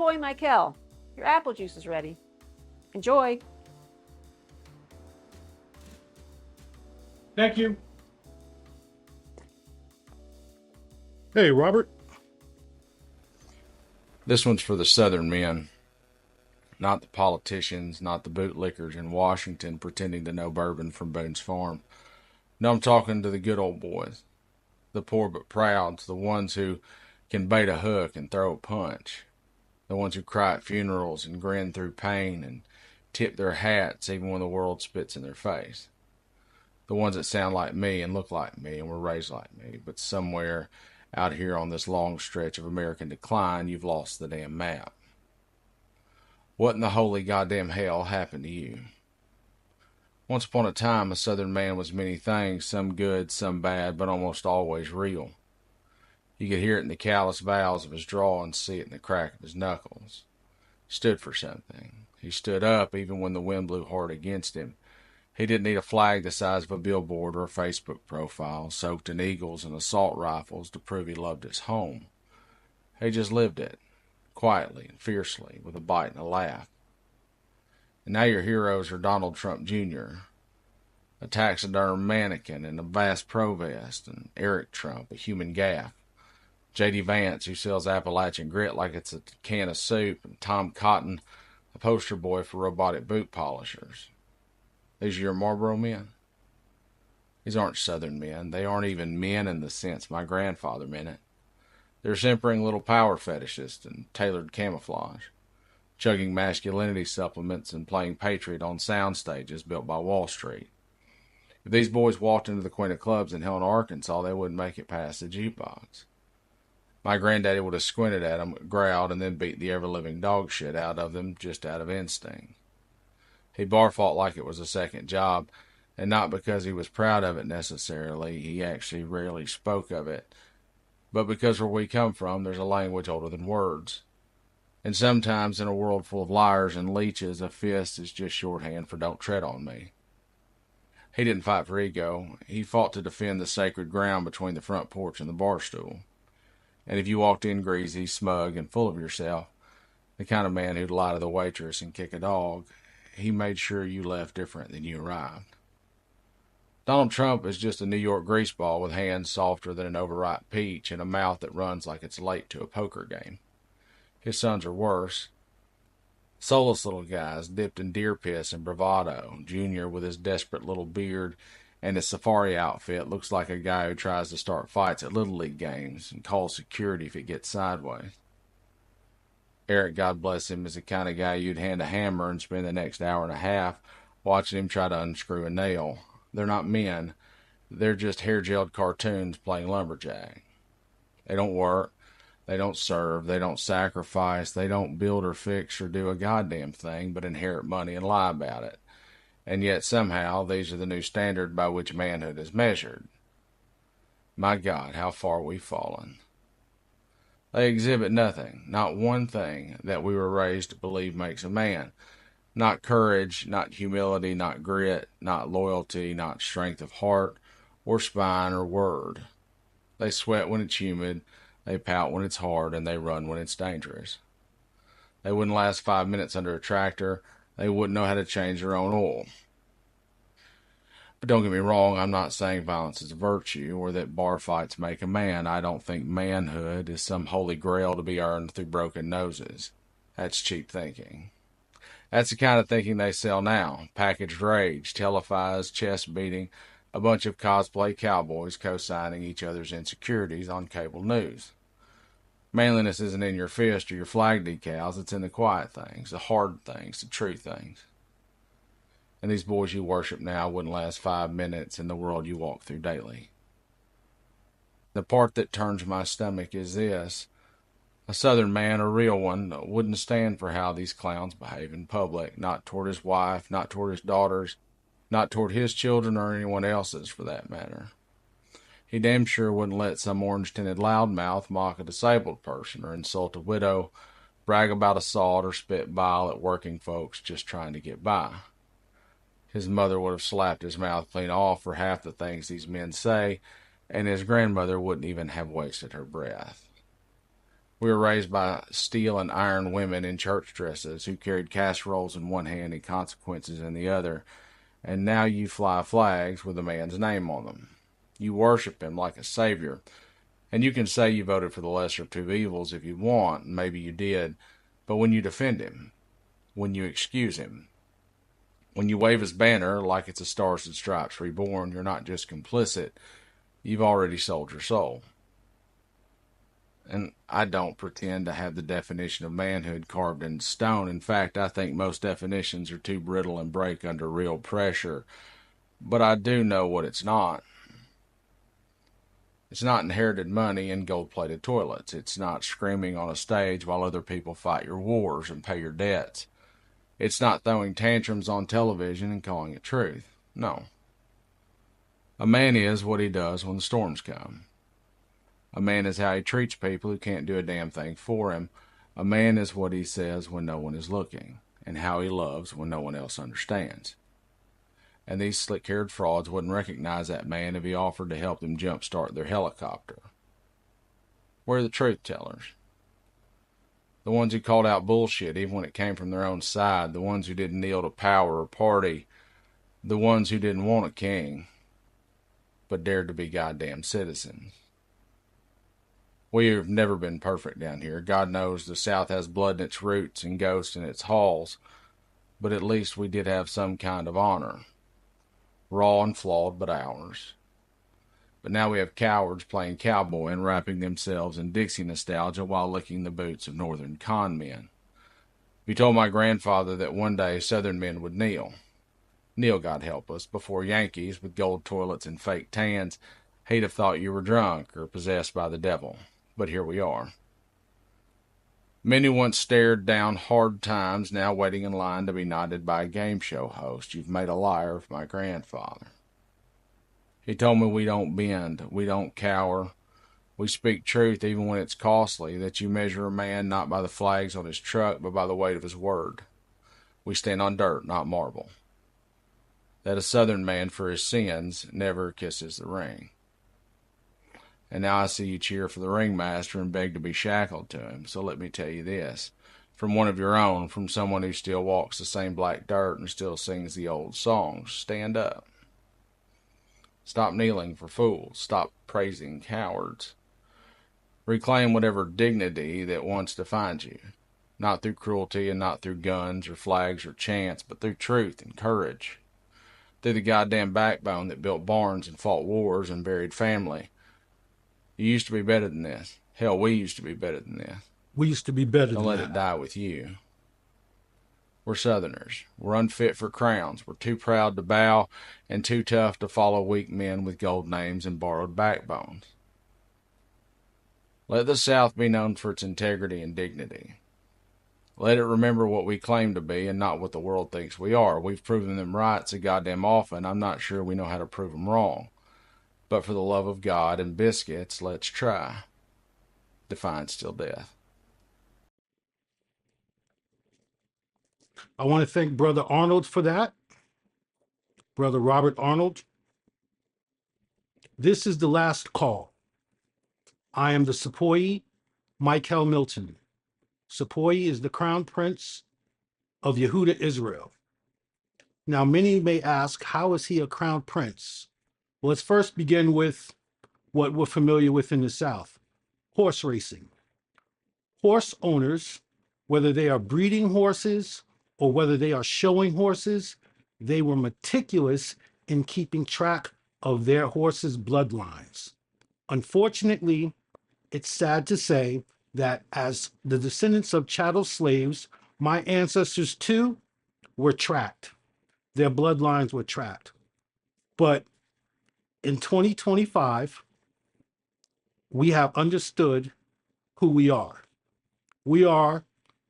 CPOYI Mikell. Your apple juice is ready. Enjoy. Thank you. Hey, Robert. This one's for the Southern men, not the politicians, not the bootlickers in Washington pretending to know bourbon from Boone's Farm. No, I'm talking to the good old boys, the poor but prouds, the ones who can bait a hook and throw a punch, the ones who cry at funerals and grin through pain and tip their hats even when the world spits in their face. The ones that sound like me and look like me and were raised like me, but somewhere out here on this long stretch of American decline, you've lost the damn map. What in the holy goddamn hell happened to you? Once upon a time, a Southern man was many things, some good, some bad, but almost always real. You could hear it in the callous vowels of his drawl and see it in the crack of his knuckles. He stood for something. He stood up even when the wind blew hard against him. He didn't need a flag the size of a billboard or a Facebook profile soaked in eagles and assault rifles to prove he loved his home. He just lived it, quietly and fiercely, with a bite and a laugh. And now your heroes are Donald Trump Jr., a taxidermed mannequin in a vast pro-vest, and Eric Trump, a human gaff, J.D. Vance, who sells Appalachian grit like it's a can of soup, and Tom Cotton, a poster boy for robotic boot polishers. These are your Marlboro men? These aren't Southern men. They aren't even men in the sense my grandfather meant it. They're simpering little power fetishists and tailored camouflage, chugging masculinity supplements and playing Patriot on sound stages built by Wall Street. If these boys walked into the Queen of Clubs in Helena, Arkansas, they wouldn't make it past the jukebox. My granddaddy would have squinted at them, growled, and then beat the ever-living dog shit out of them just out of instinct. He bar fought like it was a second job, and not because he was proud of it necessarily. He actually rarely spoke of it. But because where we come from, there's a language older than words. And sometimes in a world full of liars and leeches, a fist is just shorthand for don't tread on me. He didn't fight for ego. He fought to defend the sacred ground between the front porch and the bar stool. And if you walked in greasy, smug, and full of yourself, the kind of man who'd lie to the waitress and kick a dog, he made sure you left different than you arrived. Donald Trump is just a New York greaseball with hands softer than an overripe peach and a mouth that runs like it's late to a poker game. His sons are worse. Soulless little guys dipped in deer piss and bravado. Junior, with his desperate little beard and his safari outfit, looks like a guy who tries to start fights at Little League games and calls security if it gets sideways. Eric, God bless him, is the kind of guy you'd hand a hammer and spend the next hour and a half watching him try to unscrew a nail. They're not men. They're just hair-gelled cartoons playing lumberjack. They don't work. They don't serve. They don't sacrifice. They don't build or fix or do a goddamn thing but inherit money and lie about it. And yet somehow these are the new standard by which manhood is measured. My God, how far we've fallen. They exhibit nothing, not one thing that we were raised to believe makes a man. Not courage, not humility, not grit, not loyalty, not strength of heart, or spine, or word. They sweat when it's humid, they pout when it's hard, and they run when it's dangerous. They wouldn't last 5 minutes under a tractor. They wouldn't know how to change their own oil. But don't get me wrong, I'm not saying violence is a virtue or that bar fights make a man. I don't think manhood is some holy grail to be earned through broken noses. That's cheap thinking. That's the kind of thinking they sell now. Packaged rage, televised chest beating, a bunch of cosplay cowboys co-signing each other's insecurities on cable news. Manliness isn't in your fist or your flag decals. It's in the quiet things, the hard things, the true things. And these boys you worship now wouldn't last 5 minutes in the world you walk through daily. The part that turns my stomach is this. A Southern man, a real one, wouldn't stand for how these clowns behave in public, not toward his wife, not toward his daughters, not toward his children or anyone else's for that matter. He damn sure wouldn't let some orange-tinted loudmouth mock a disabled person or insult a widow, brag about assault, or spit bile at working folks just trying to get by. His mother would have slapped his mouth clean off for half the things these men say, and his grandmother wouldn't even have wasted her breath. We were raised by steel and iron women in church dresses who carried casseroles in one hand and consequences in the other, and now you fly flags with a man's name on them. You worship him like a savior, and you can say you voted for the lesser of two evils if you want, and maybe you did, but when you defend him, when you excuse him, when you wave his banner like it's a Stars and Stripes reborn, you're not just complicit, you've already sold your soul. And I don't pretend to have the definition of manhood carved in stone. In fact, I think most definitions are too brittle and break under real pressure. But I do know what it's not. It's not inherited money and gold-plated toilets. It's not screaming on a stage while other people fight your wars and pay your debts. It's not throwing tantrums on television and calling it truth. No. A man is what he does when the storms come. A man is how he treats people who can't do a damn thing for him. A man is what he says when no one is looking, and how he loves when no one else understands. And these slick-haired frauds wouldn't recognize that man if he offered to help them jumpstart their helicopter. Where are the truth tellers? The ones who called out bullshit even when it came from their own side, the ones who didn't kneel to power or party, the ones who didn't want a king, but dared to be goddamn citizens. We have never been perfect down here. God knows the South has blood in its roots and ghosts in its halls, but at least we did have some kind of honor. Raw and flawed, but ours. But now we have cowards playing cowboy and wrapping themselves in Dixie nostalgia while licking the boots of northern con men. If you told my grandfather that one day southern men would kneel, God help us, before Yankees with gold toilets and fake tans, he'd have thought you were drunk or possessed by the devil. But here we are. Many once stared down hard times, now waiting in line to be knighted by a game show host. You've made a liar of my grandfather. He told me we don't bend, we don't cower. We speak truth even when it's costly, that you measure a man not by the flags on his truck, but by the weight of his word. We stand on dirt, not marble. That a southern man for his sins never kisses the ring. And now I see you cheer for the ringmaster and beg to be shackled to him. So let me tell you this, from one of your own, from someone who still walks the same black dirt and still sings the old songs, stand up. Stop kneeling for fools. Stop praising cowards. Reclaim whatever dignity that once defined you, not through cruelty and not through guns or flags or chants, but through truth and courage, through the goddamn backbone that built barns and fought wars and buried family. You used to be better than this. Hell, we used to be better than this. We used to be better than Don't let that. it die with you. We're Southerners. We're unfit for crowns. We're too proud to bow and too tough to follow weak men with gold names and borrowed backbones. Let the South be known for its integrity and dignity. Let it remember what we claim to be and not what the world thinks we are. We've proven them right so goddamn often, I'm not sure we know how to prove them wrong. But for the love of God and biscuits, let's try. Defiance till death. I want to thank Brother Arnold for that. Brother Robert Arnold. This is the last call. I am the CPOYI Mikell Milton. CPOYI is the crown prince of Yehudah, Israel. Now, many may ask, how is he a crown prince? Well, let's first begin with what we're familiar with in the South, horse racing. Horse owners, whether they are breeding horses or whether they are showing horses, they were meticulous in keeping track of their horses' bloodlines. Unfortunately, it's sad to say that as the descendants of chattel slaves, my ancestors too were tracked. Their bloodlines were tracked. But in 2025, we have understood who we are. We are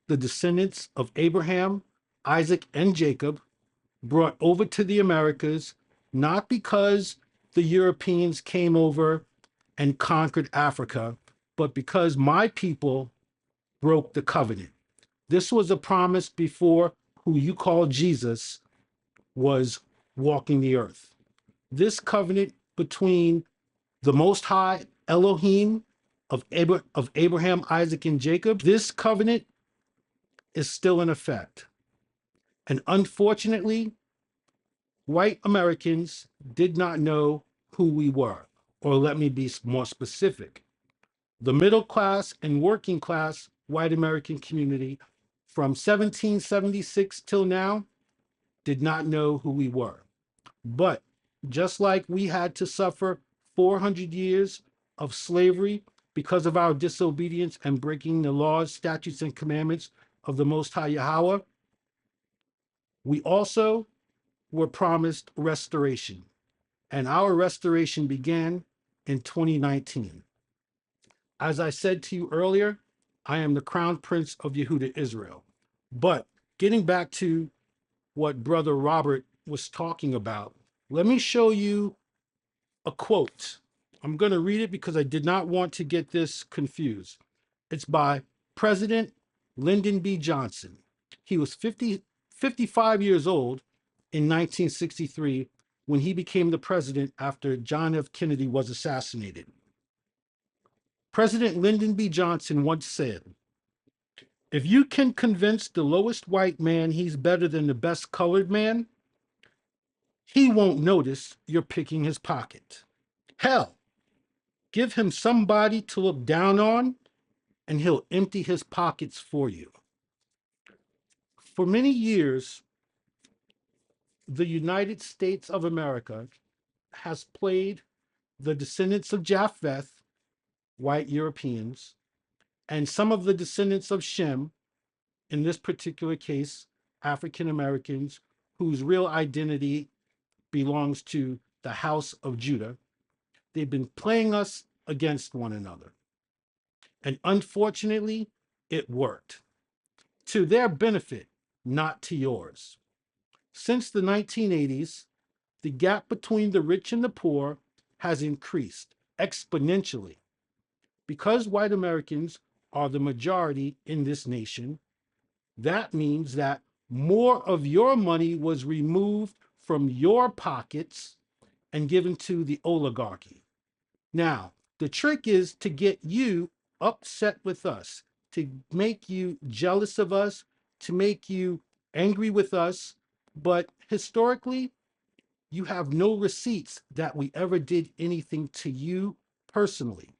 the descendants of Abraham, Isaac, and Jacob, brought over to the Americas, not because the Europeans came over and conquered Africa, but because my people broke the covenant. This was a promise before who you call Jesus was walking the earth. This covenant between the Most High Elohim of Abraham, Isaac, and Jacob, this covenant is still in effect. And unfortunately, white Americans did not know who we were. Or let me be more specific. The middle class and working class white American community from 1776 till now did not know who we were. But just like we had to suffer 400 years of slavery because of our disobedience and breaking the laws, statutes, and commandments of the Most High YAHAWAH, we also were promised restoration. And our restoration began in 2019. As I said to you earlier, I am the crown prince of Yehudah, Israel. But getting back to what Brother Robert was talking about, let me show you a quote. I'm going to read it because I did not want to get this confused. It's by President Lyndon B. Johnson. He was 55 years old in 1963 when he became the president after John F. Kennedy was assassinated. President Lyndon B. Johnson once said, "If you can convince the lowest white man he's better than the best colored man, he won't notice you're picking his pocket. Hell, give him somebody to look down on, and he'll empty his pockets for you." For many years, the United States of America has played the descendants of Japheth, white Europeans, and some of the descendants of Shem, in this particular case, African Americans, whose real identity belongs to the house of Judah. They've been playing us against one another. And unfortunately, it worked. To their benefit, not to yours. Since the 1980s, the gap between the rich and the poor has increased exponentially. Because white Americans are the majority in this nation, that means that more of your money was removed from your pockets and given to the oligarchy. Now, the trick is to get you upset with us, to make you jealous of us, to make you angry with us. But historically, you have no receipts that we ever did anything to you personally.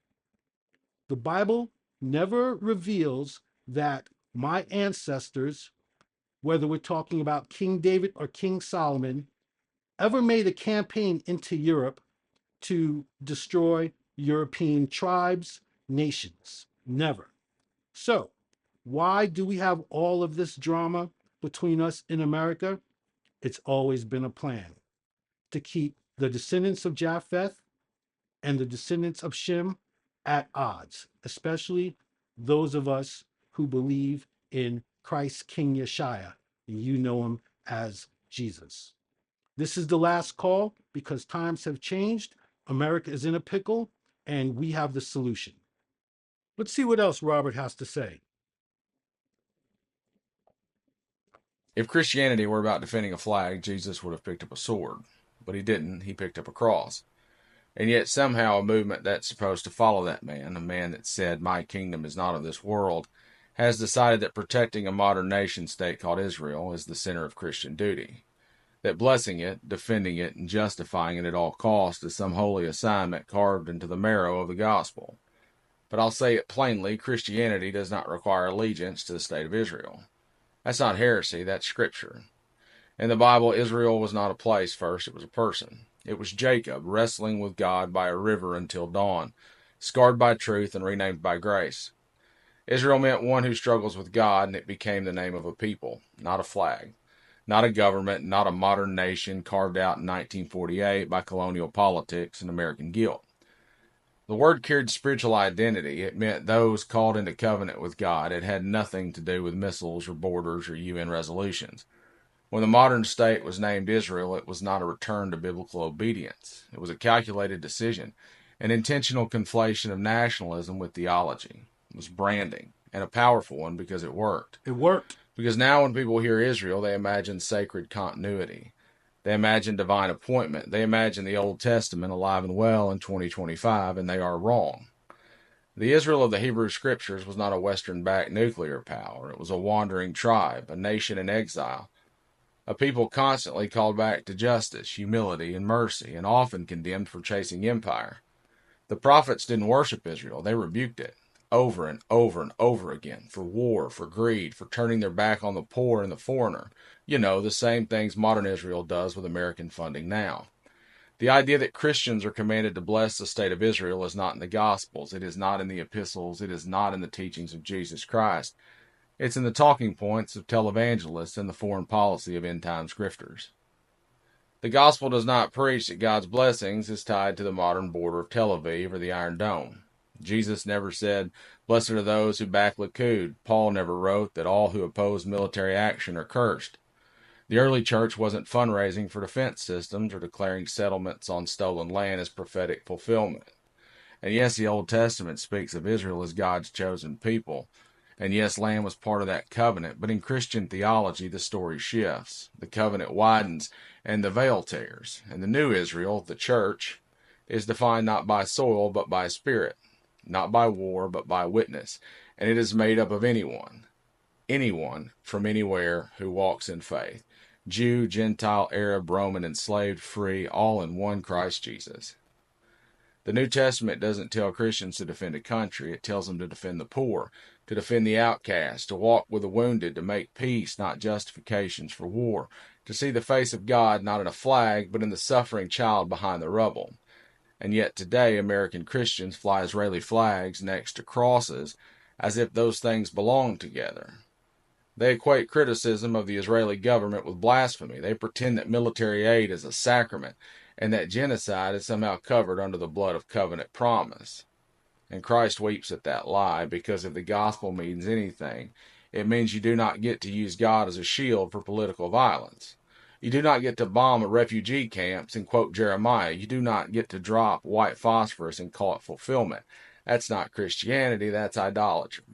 The Bible never reveals that my ancestors, whether we're talking about King David or King Solomon, ever made a campaign into Europe to destroy European tribes, nations. Never. So, why do we have all of this drama between us in America? It's always been a plan to keep the descendants of Japheth and the descendants of Shem at odds, especially those of us who believe in Christ King Yashiah. You know him as Jesus. This is the last call because times have changed. America is in a pickle, and we have the solution. Let's see what else Robert has to say. If Christianity were about defending a flag, Jesus would have picked up a sword. But he didn't. He picked up a cross. And yet somehow a movement that's supposed to follow that man, a man that said, "My kingdom is not of this world," has decided that protecting a modern nation state called Israel is the center of Christian duty. That blessing it, defending it, and justifying it at all costs is some holy assignment carved into the marrow of the gospel. But I'll say it plainly, Christianity does not require allegiance to the state of Israel. That's not heresy, that's scripture. In the Bible, Israel was not a place first, it was a person. It was Jacob wrestling with God by a river until dawn, scarred by truth and renamed by grace. Israel meant one who struggles with God, and it became the name of a people, not a flag, not a government, not a modern nation carved out in 1948 by colonial politics and American guilt. The word carried spiritual identity. It meant those called into covenant with God. It had nothing to do with missiles or borders or UN resolutions. When the modern state was named Israel, it was not a return to biblical obedience. It was a calculated decision, an intentional conflation of nationalism with theology. It was branding, and a powerful one because it worked. It worked. Because now when people hear Israel, they imagine sacred continuity. They imagine divine appointment. They imagine the Old Testament alive and well in 2025, and they are wrong. The Israel of the Hebrew Scriptures was not a Western-backed nuclear power. It was a wandering tribe, a nation in exile, a people constantly called back to justice, humility, and mercy, and often condemned for chasing empire. The prophets didn't worship Israel, they rebuked it over and over and over again for war, for greed, for turning their back on the poor and the foreigner. You know, the same things modern Israel does with American funding now. The idea that Christians are commanded to bless the state of Israel is not in the Gospels. It is not in the epistles. It is not in the teachings of Jesus Christ. It's in the talking points of televangelists and the foreign policy of end-time grifters. The gospel does not preach that God's blessings is tied to the modern border of Tel Aviv or the Iron Dome. Jesus never said, "Blessed are those who back Likud." Paul never wrote that all who oppose military action are cursed. The early church wasn't fundraising for defense systems or declaring settlements on stolen land as prophetic fulfillment. And yes, the Old Testament speaks of Israel as God's chosen people. And yes, land was part of that covenant. But in Christian theology, the story shifts. The covenant widens and the veil tears. And the new Israel, the church, is defined not by soil but by spirit, not by war but by witness. And it is made up of anyone from anywhere who walks in faith. Jew, Gentile, Arab, Roman, enslaved, free, all in one Christ Jesus. The New Testament doesn't tell Christians to defend a country. It tells them to defend the poor, to defend the outcast, to walk with the wounded, to make peace, not justifications for war, to see the face of God not in a flag, but in the suffering child behind the rubble. And yet today, American Christians fly Israeli flags next to crosses as if those things belong together. They equate criticism of the Israeli government with blasphemy. They pretend that military aid is a sacrament and that genocide is somehow covered under the blood of covenant promise. And Christ weeps at that lie, because if the gospel means anything, it means you do not get to use God as a shield for political violence. You do not get to bomb refugee camps and quote Jeremiah. You do not get to drop white phosphorus and call it fulfillment. That's not Christianity, that's idolatry.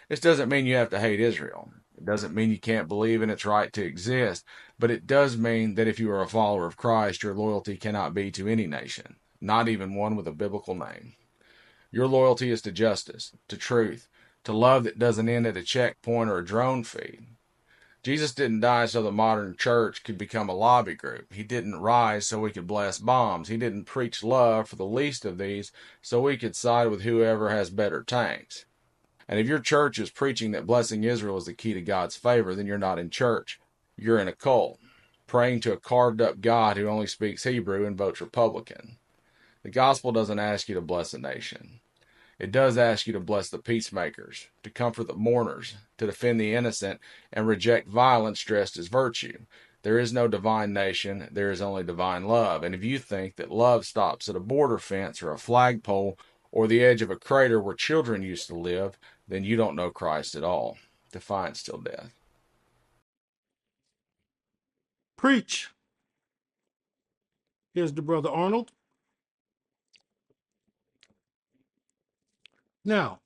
This doesn't mean you have to hate Israel. It doesn't mean you can't believe in its right to exist, but it does mean that if you are a follower of Christ, your loyalty cannot be to any nation, not even one with a biblical name. Your loyalty is to justice, to truth, to love that doesn't end at a checkpoint or a drone feed. Jesus didn't die so the modern church could become a lobby group. He didn't rise so we could bless bombs. He didn't preach love for the least of these so we could side with whoever has better tanks. And if your church is preaching that blessing Israel is the key to God's favor, then you're not in church. You're in a cult, praying to a carved-up God who only speaks Hebrew and votes Republican. The gospel doesn't ask you to bless a nation. It does ask you to bless the peacemakers, to comfort the mourners, to defend the innocent, and reject violence dressed as virtue. There is no divine nation, there is only divine love. And if you think that love stops at a border fence or a flagpole or the edge of a crater where children used to live, then you don't know Christ at all. Defiance till death. Preach. Here's the brother Arnold. Now,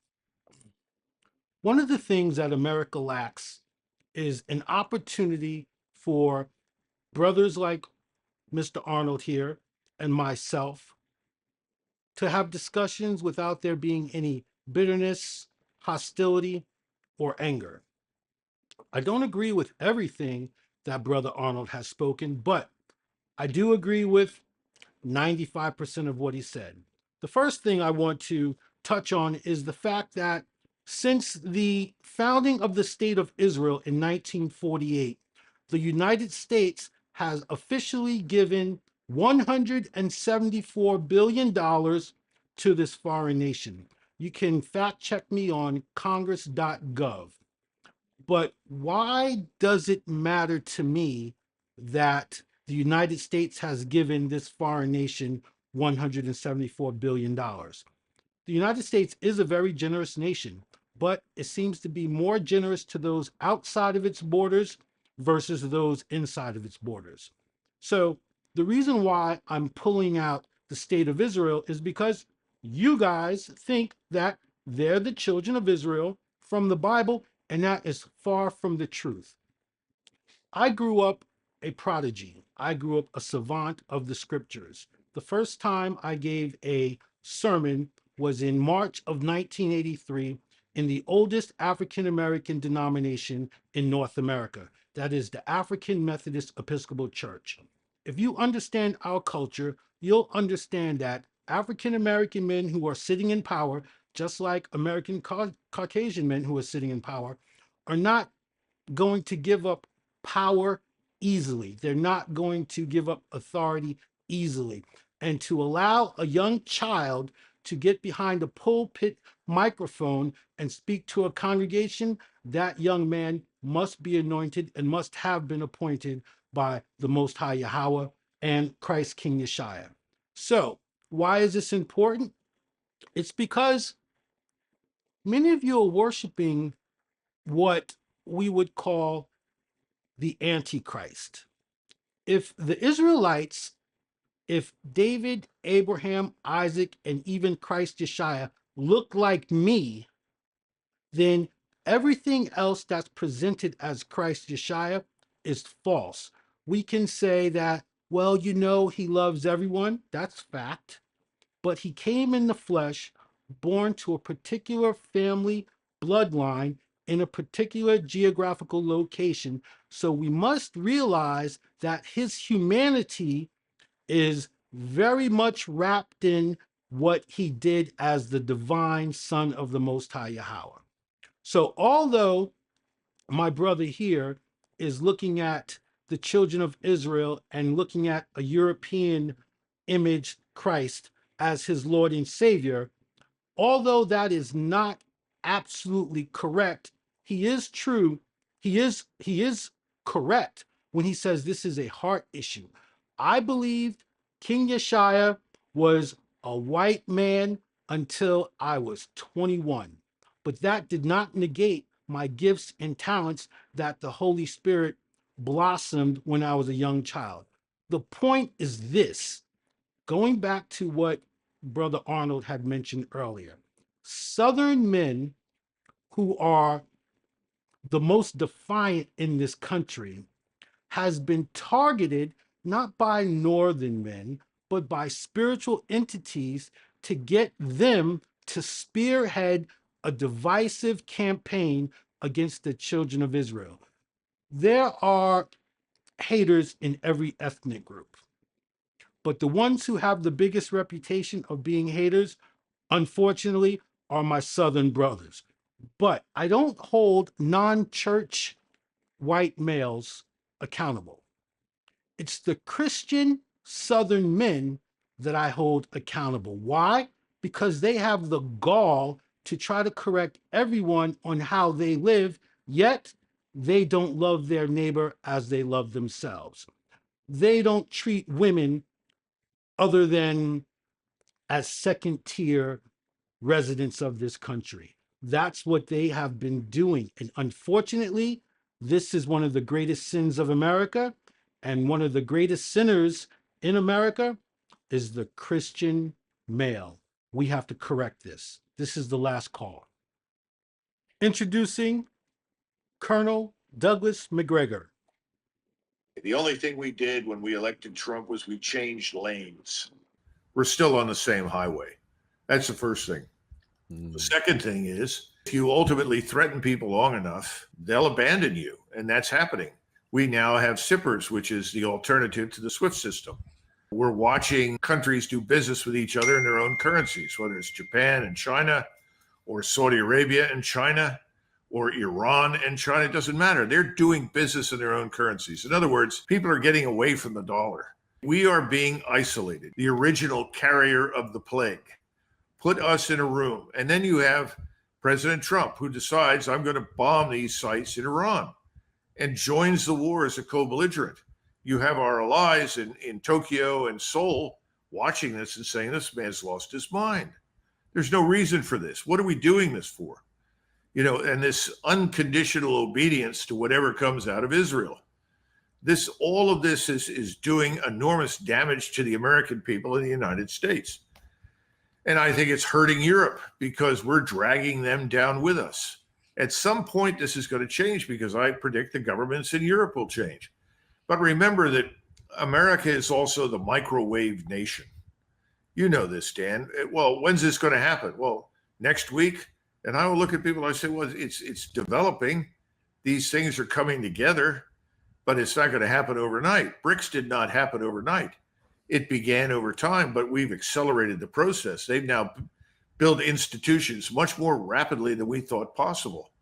one of the things that America lacks is an opportunity for brothers like Mr. Arnold here and myself to have discussions without there being any bitterness, hostility, or anger. I don't agree with everything that Brother Arnold has spoken, but I do agree with 95% of what he said. The first thing I want to touch on is the fact that since the founding of the State of Israel in 1948, the United States has officially given $174 billion to this foreign nation. You can fact check me on congress.gov. But why does it matter to me that the United States has given this foreign nation $174 billion? The United States is a very generous nation, but it seems to be more generous to those outside of its borders versus those inside of its borders. So the reason why I'm pulling out the state of Israel is because you guys think that they're the children of Israel from the Bible, and that is far from the truth. I grew up a prodigy. I grew up a savant of the scriptures. The first time I gave a sermon was in March of 1983 in the oldest African American denomination in North America. That is the African Methodist Episcopal Church. If you understand our culture, you'll understand that African American men who are sitting in power, just like American Caucasian men who are sitting in power, are not going to give up power easily. They're not going to give up authority easily. And to allow a young child to get behind a pulpit microphone and speak to a congregation, that young man must be anointed and must have been appointed by the Most High YAHAWAH and Christ King Yashiah. So, why is this important? It's because many of you are worshiping what we would call the Antichrist. If the Israelites, if David, Abraham, Isaac, and even Christ Yashiah look like me, then everything else that's presented as Christ Yashiah is false. We can say that, well, you know, he loves everyone. That's fact. But he came in the flesh, born to a particular family bloodline in a particular geographical location. So we must realize that his humanity is very much wrapped in what he did as the divine Son of the Most High Yahawah. So although my brother here is looking at the children of Israel and looking at a European image Christ as his Lord and Savior, although that is not absolutely correct, he is true. He is correct when he says this is a heart issue. I believed King Yashiah was a white man until I was 21, but that did not negate my gifts and talents that the Holy Spirit blossomed when I was a young child. The point is this, going back to what Brother Arnold had mentioned earlier, Southern men who are the most defiant in this country has been targeted not by Northern men, but by spiritual entities to get them to spearhead a divisive campaign against the children of Israel. There are haters in every ethnic group, but the ones who have the biggest reputation of being haters, unfortunately, are my Southern brothers. But I don't hold non-church white males accountable. It's the Christian Southern men that I hold accountable. Why? Because they have the gall to try to correct everyone on how they live, yet they don't love their neighbor as they love themselves. They don't treat women other than as second tier residents of this country. That's what they have been doing. And unfortunately, this is one of the greatest sins of America. And one of the greatest sinners in America is the Christian male. We have to correct this. This is the last call. Introducing Colonel Douglas McGregor. The only thing we did when we elected Trump was we changed lanes. We're still on the same highway. That's the first thing. The second thing is, if you ultimately threaten people long enough, they'll abandon you, and that's happening. We now have SIPRs, which is the alternative to the SWIFT system. We're watching countries do business with each other in their own currencies, whether it's Japan and China, or Saudi Arabia and China, or Iran and China. It doesn't matter. They're doing business in their own currencies. In other words, people are getting away from the dollar. We are being isolated. The original carrier of the plague. Put us in a room. And then you have President Trump, who decides, I'm going to bomb these sites in Iran, and joins the war as a co-belligerent. You have our allies in Tokyo and Seoul watching this and saying, this man's lost his mind. There's no reason for this. What are we doing this for? You know, and this unconditional obedience to whatever comes out of Israel. All of this is doing enormous damage to the American people in the United States. And I think it's hurting Europe because we're dragging them down with us. At some point, this is going to change because I predict the governments in Europe will change. But remember that America is also the microwave nation. You know this, Dan. Well, when's this going to happen? Well, next week. And I will look at people, I say, well, it's developing. These things are coming together, but it's not going to happen overnight. BRICS did not happen overnight. It began over time, but we've accelerated the process. They've now built institutions much more rapidly than we thought possible.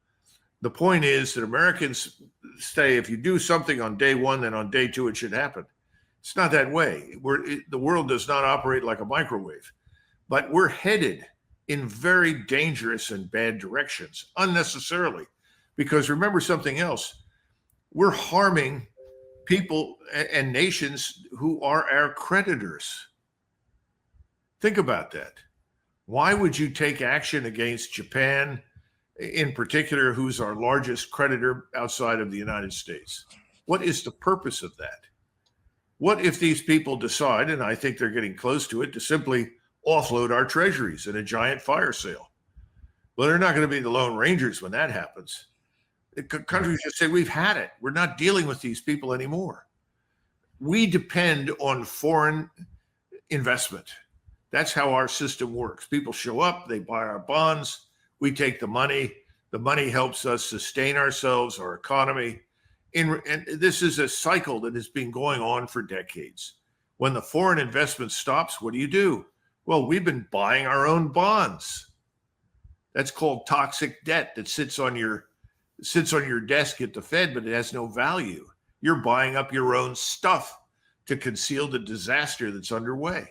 The point is that Americans say if you do something on day one, then on day two it should happen. It's not that way. The world does not operate like a microwave, but we're headed in very dangerous and bad directions unnecessarily. Because remember something else, we're harming people and nations who are our creditors. Think about that. Why would you take action against Japan in particular, who's our largest creditor outside of the United States? What is the purpose of that? What if these people decide, and I think they're getting close to it, to simply offload our treasuries in a giant fire sale? Well, they're not going to be the Lone Rangers when that happens. The countries just say, we've had it. We're not dealing with these people anymore. We depend on foreign investment. That's how our system works. People show up, they buy our bonds, we take the money. The money helps us sustain ourselves, our economy. And this is a cycle that has been going on for decades. When the foreign investment stops, what do? Well, we've been buying our own bonds. That's called toxic debt that sits on your desk at the Fed, but it has no value. You're buying up your own stuff to conceal the disaster that's underway.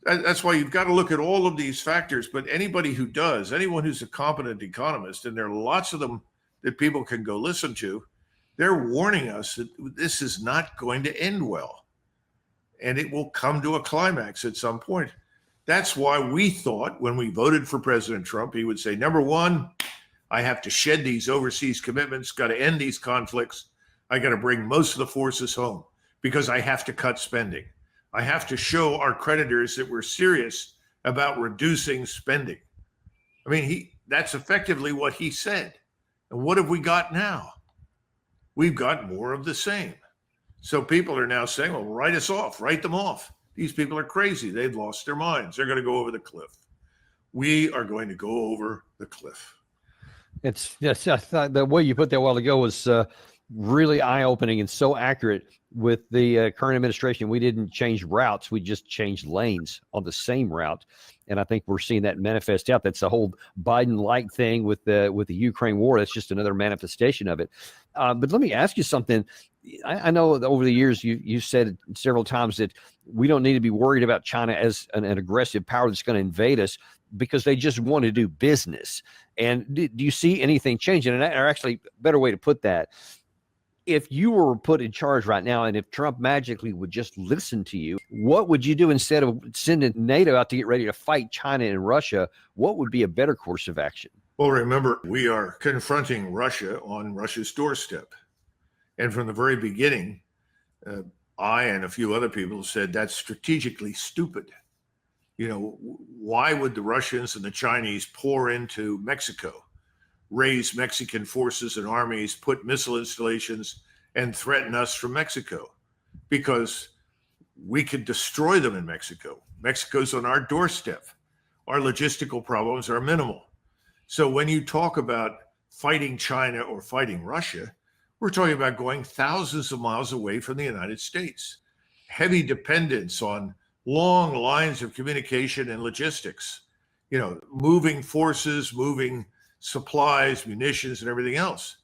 That's why you've got to look at all of these factors. But anybody who does, anyone who's a competent economist, and there are lots of them that people can go listen to, they're warning us that this is not going to end well. And it will come to a climax at some point. That's why we thought when we voted for President Trump, he would say, number one, I have to shed these overseas commitments, got to end these conflicts. I got to bring most of the forces home because I have to cut spending. I have to show our creditors that we're serious about reducing spending. I mean, that's effectively what he said. And what have we got now? We've got more of the same. So people are now saying, well, write us off, write them off. These people are crazy. They've lost their minds. They're going to go over the cliff. We are going to go over the cliff. It's just, I thought the way you put that a while ago was really eye-opening and so accurate. With the current administration, we didn't change routes. We just changed lanes on the same route. And I think we're seeing that manifest out. That's the whole Biden-like thing with the Ukraine war. That's just another manifestation of it. But let me ask you something. I know that over the years you said several times that we don't need to be worried about China as an aggressive power that's going to invade us because they just want to do business. And do you see anything changing? And actually, a better way to put that, if you were put in charge right now and if Trump magically would just listen to you, what would you do instead of sending NATO out to get ready to fight China and Russia? What would be a better course of action? Well, remember, we are confronting Russia on Russia's doorstep. And from the very beginning, I and a few other people said that's strategically stupid. You know, why would the Russians and the Chinese pour into Mexico, raise Mexican forces and armies, put missile installations, and threaten us from Mexico? Because we could destroy them in Mexico. Mexico's on our doorstep. Our logistical problems are minimal. So when you talk about fighting China or fighting Russia, we're talking about going thousands of miles away from the United States. Heavy dependence on long lines of communication and logistics, you know, moving forces, moving supplies, munitions, and everything else.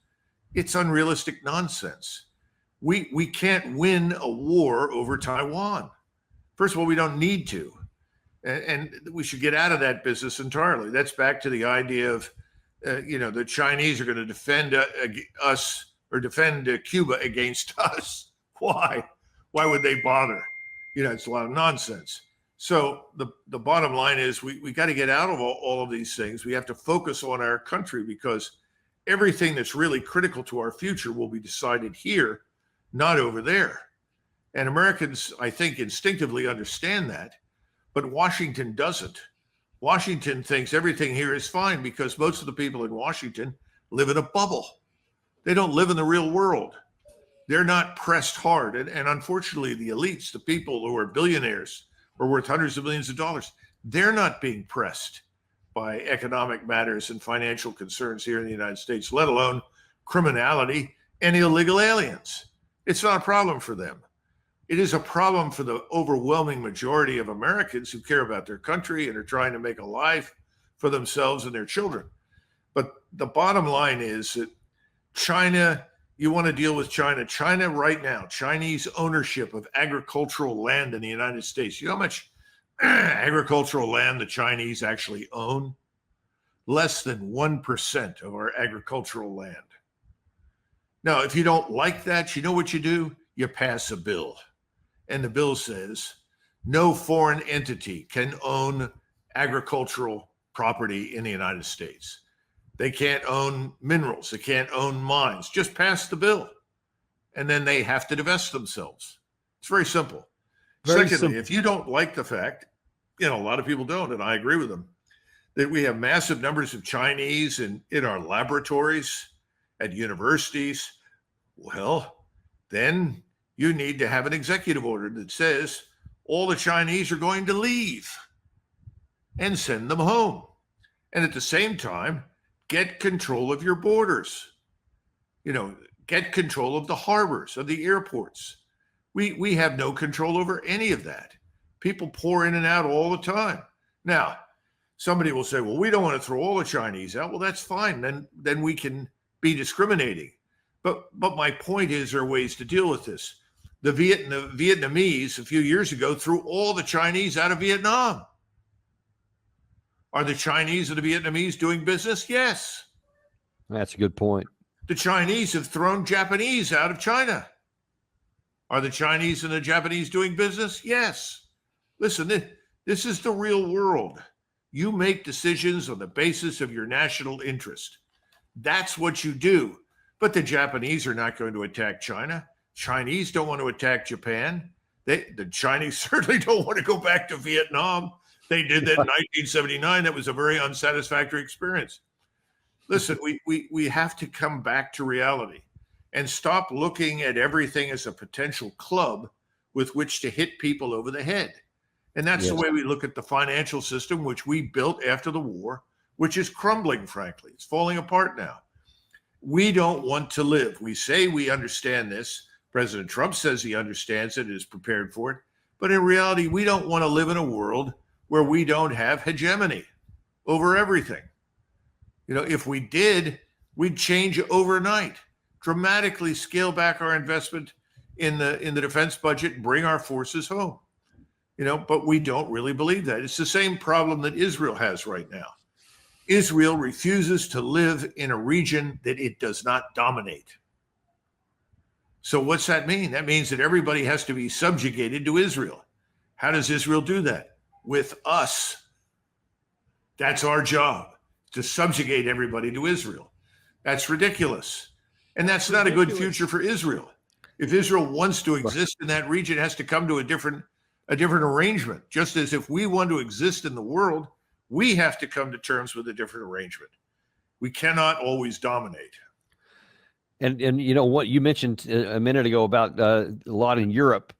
It's unrealistic nonsense. We can't win a war over Taiwan. First of all, we don't need to. And we should get out of that business entirely. That's back to the idea of, the Chinese are going to defend us or defend Cuba against us. Why? Why would they bother? It's a lot of nonsense. So the bottom line is we got to get out of all of these things. We have to focus on our country because everything that's really critical to our future will be decided here, not over there. And Americans, I think, instinctively understand that, but Washington doesn't. Washington thinks everything here is fine because most of the people in Washington live in a bubble. They don't live in the real world. They're not pressed hard. And unfortunately, the elites, the people who are billionaires or worth hundreds of millions of dollars. They're not being pressed by economic matters and financial concerns here in the United States, let alone criminality and illegal aliens. It's not a problem for them. It is a problem for the overwhelming majority of Americans who care about their country and are trying to make a life for themselves and their children. But the bottom line is that China, you want to deal with China. China right now, Chinese ownership of agricultural land in the United States. You know how much agricultural land the Chinese actually own? Less than 1% of our agricultural land. Now, if you don't like that, you know what you do? You pass a bill. And the bill says no foreign entity can own agricultural property in the United States. They can't own minerals. They can't own mines. Just pass the bill. And then they have to divest themselves. It's very simple. Secondly, if you don't like the fact, a lot of people don't, and I agree with them, that we have massive numbers of Chinese in our laboratories, at universities, well, then you need to have an executive order that says all the Chinese are going to leave and send them home. And at the same time, get control of your borders. Get control of the harbors, of the airports. We have no control over any of that. People pour in and out all the time. Now, somebody will say, well, we don't want to throw all the Chinese out. Well, that's fine. Then we can be discriminating. But my point is, there are ways to deal with this. The Vietnamese a few years ago threw all the Chinese out of Vietnam. Are the Chinese and the Vietnamese doing business? Yes. That's a good point. The Chinese have thrown Japanese out of China. Are the Chinese and the Japanese doing business? Yes. Listen, this is the real world. You make decisions on the basis of your national interest. That's what you do. But the Japanese are not going to attack China. Chinese don't want to attack Japan. The Chinese certainly don't want to go back to Vietnam. They did that in 1979. That was a very unsatisfactory experience. Listen, we have to come back to reality and stop looking at everything as a potential club with which to hit people over the head. And that's the way we look at the financial system, which we built after the war, which is crumbling, frankly. It's falling apart now. We don't want to live. We say we understand this. President Trump says he understands it and is prepared for it. But in reality, we don't want to live in a world where we don't have hegemony over everything. If we did, we'd change overnight, dramatically scale back our investment in the defense budget and bring our forces home. But we don't really believe that. It's the same problem that Israel has right now. Israel refuses to live in a region that it does not dominate. So what's that mean? That means that everybody has to be subjugated to Israel. How does Israel do that? With us. That's our job, to subjugate everybody to Israel. That's ridiculous. And that's not a good future for Israel. If Israel wants to exist in that region, it has to come to a different arrangement. Just as if we want to exist in the world, we have to come to terms with a different arrangement. We cannot always dominate. And you know what you mentioned a minute ago about a lot in Europe,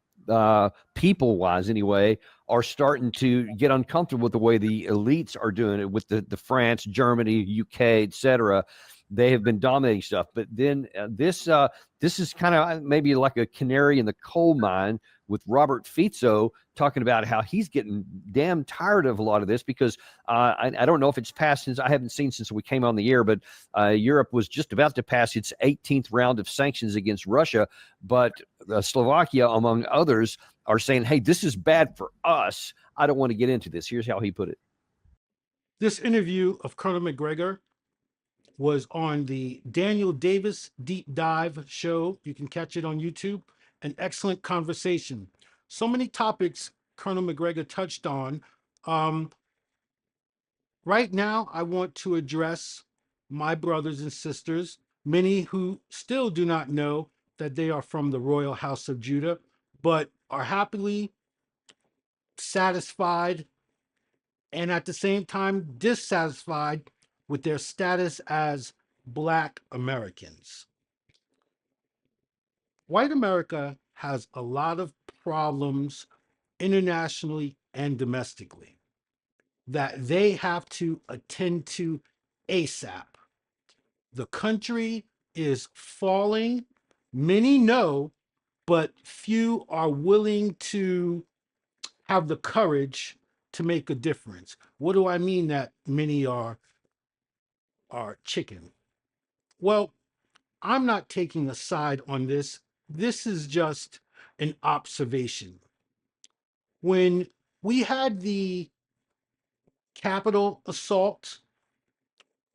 people-wise anyway, are starting to get uncomfortable with the way the elites are doing it with the France, Germany, UK, etc. They have been dominating stuff. But then this is kind of maybe like a canary in the coal mine with Robert Fico talking about how he's getting damn tired of a lot of this because I don't know if it's passed since I haven't seen since we came on the air, but Europe was just about to pass its 18th round of sanctions against Russia. But Slovakia, among others, are saying, hey, this is bad for us. I don't want to get into this. Here's how he put it. This interview of Colonel McGregor was on the Daniel Davis Deep Dive show. You can catch it on YouTube. An excellent conversation. So many topics Colonel McGregor touched on. Right now, I want to address my brothers and sisters, many who still do not know that they are from the royal house of Judah, but are happily satisfied and at the same time dissatisfied with their status as Black Americans. White America has a lot of problems internationally and domestically that they have to attend to ASAP. The country is falling. Many know, but few are willing to have the courage to make a difference. What do I mean that many are chicken? Well, I'm not taking a side on this. This is just an observation. When we had the Capitol assault,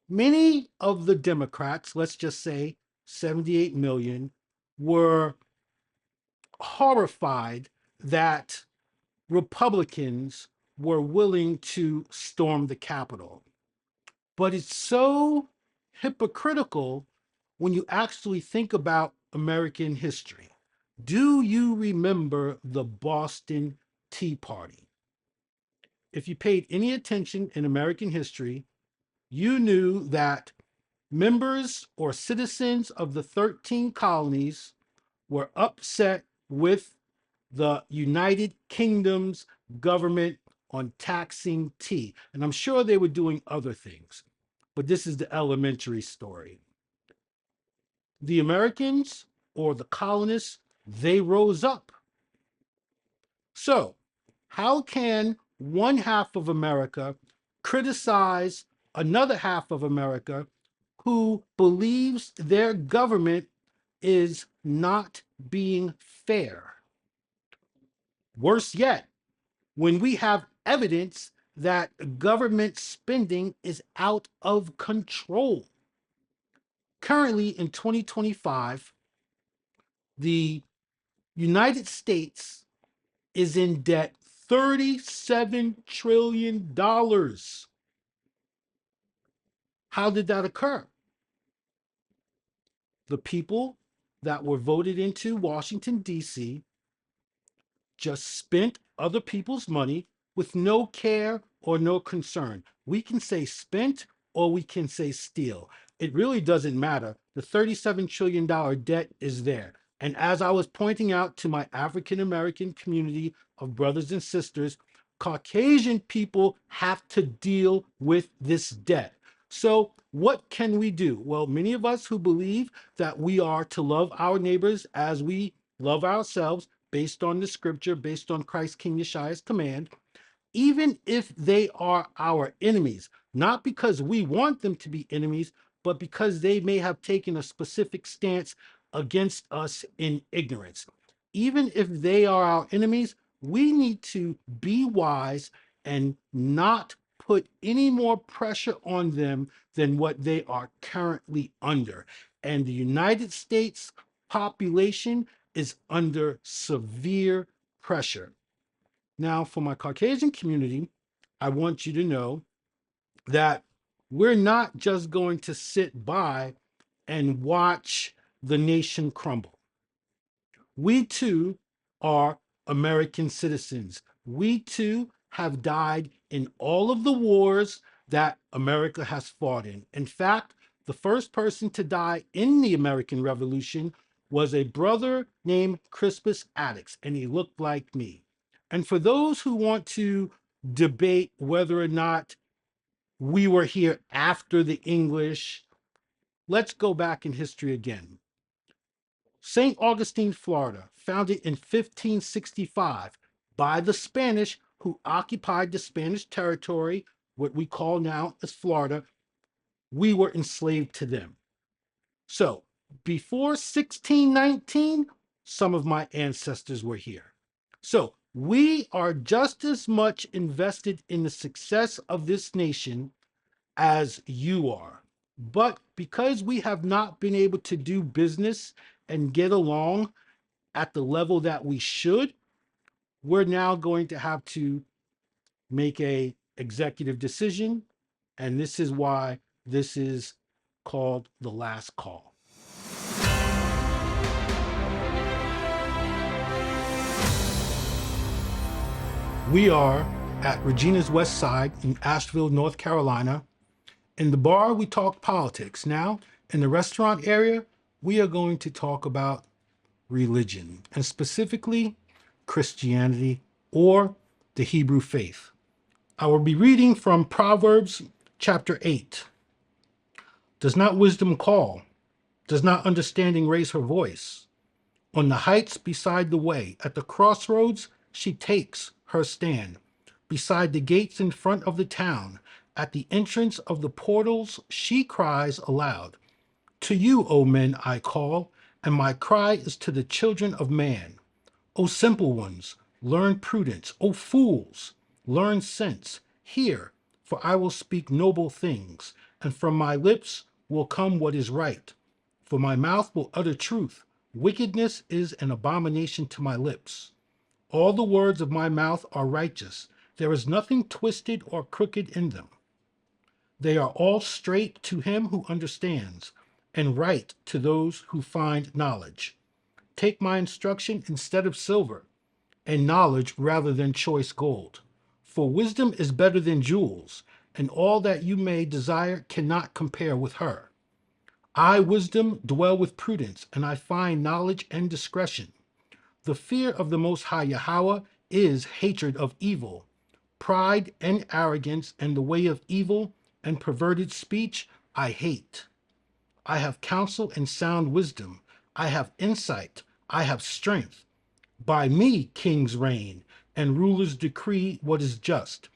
many of the Democrats, let's just say 78 million, were horrified that Republicans were willing to storm the Capitol. But it's so hypocritical when you actually think about American history. Do you remember the Boston Tea Party? If you paid any attention in American history, you knew that members or citizens of the 13 colonies were upset with the United Kingdom's government on taxing tea. And I'm sure they were doing other things, but this is the elementary story. The Americans or the colonists, they rose up. So, how can one half of America criticize another half of America who believes their government is not being fair? Worse yet, when we have evidence that government spending is out of control. Currently in 2025, the United States is in debt $37 trillion. How did that occur? The people that were voted into Washington, D.C. just spent other people's money with no care or no concern. We can say spent or we can say steal. It really doesn't matter. The $37 trillion debt is there. And as I was pointing out to my African American community of brothers and sisters, Caucasian people have to deal with this debt. So what can we do? Well, many of us who believe that we are to love our neighbors as we love ourselves, based on the scripture, based on Christ King Yashiah's command, even if they are our enemies, not because we want them to be enemies, but because they may have taken a specific stance against us in ignorance. Even if they are our enemies, we need to be wise and not put any more pressure on them than what they are currently under. And the United States population is under severe pressure. Now, for my Caucasian community, I want you to know that we're not just going to sit by and watch the nation crumble. We too are American citizens. We too have died in all of the wars that America has fought in. In fact, the first person to die in the American Revolution was a brother named Crispus Attucks, and he looked like me. And for those who want to debate whether or not we were here after the English, let's go back in history again. St. Augustine, Florida, founded in 1565 by the Spanish who occupied the Spanish territory, what we call now as Florida. We were enslaved to them. So before 1619, some of my ancestors were here. So we are just as much invested in the success of this nation as you are. But because we have not been able to do business and get along at the level that we should, we're now going to have to make a executive decision. And this is why this is called the last call. We are at Regina's West Side in Asheville, North Carolina. In the bar, we talk politics. Now, in the restaurant area, we are going to talk about religion, and specifically Christianity or the Hebrew faith. I will be reading from Proverbs chapter 8. Does not wisdom call? Does not understanding raise her voice? On the heights beside the way, at the crossroads, she takes her stand. Beside the gates in front of the town, at the entrance of the portals, she cries aloud. To you, O men, I call, and my cry is to the children of man. O simple ones, learn prudence. O fools, learn sense. Hear, for I will speak noble things, and from my lips will come what is right. For my mouth will utter truth. Wickedness is an abomination to my lips. All the words of my mouth are righteous. There is nothing twisted or crooked in them. They are all straight to him who understands, and right to those who find knowledge. Take my instruction instead of silver, and knowledge rather than choice gold. For wisdom is better than jewels, and all that you may desire cannot compare with her. I, wisdom, dwell with prudence, and I find knowledge and discretion. The fear of the Most High YAHAWAH is hatred of evil. Pride and arrogance and the way of evil and perverted speech I hate. I have counsel and sound wisdom. I have insight. I have strength. By me kings reign, and rulers decree what is just.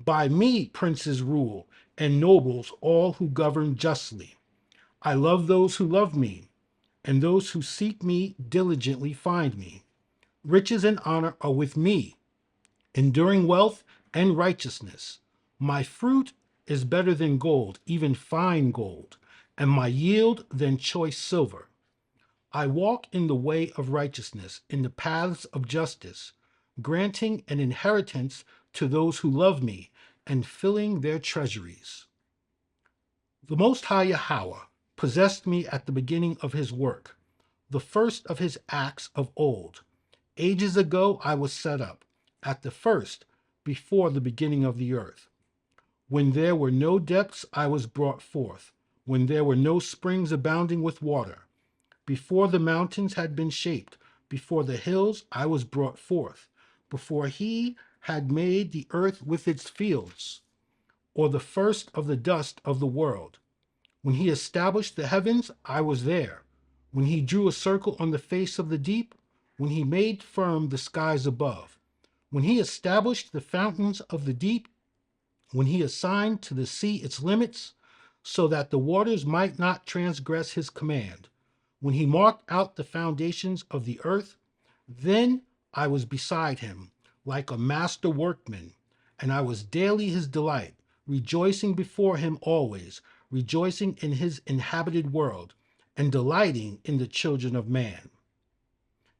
By me princes rule, and nobles all who govern justly. I love those who love me, and those who seek me diligently find me. Riches and honor are with me, enduring wealth and righteousness. My fruit is better than gold, even fine gold, and my yield than choice silver. I walk in the way of righteousness, in the paths of justice, granting an inheritance to those who love me and filling their treasuries. The Most High YAHAWAH possessed me at the beginning of his work, the first of his acts of old. Ages ago I was set up, at the first, before the beginning of the earth. When there were no depths, I was brought forth, when there were no springs abounding with water. Before the mountains had been shaped, before the hills I was brought forth, before he had made the earth with its fields, or the first of the dust of the world. When he established the heavens, I was there. When he drew a circle on the face of the deep, when he made firm the skies above, when he established the fountains of the deep, when he assigned to the sea its limits, so that the waters might not transgress his command, when he marked out the foundations of the earth, then I was beside him, like a master workman, and I was daily his delight, rejoicing before him always, rejoicing in his inhabited world, and delighting in the children of man.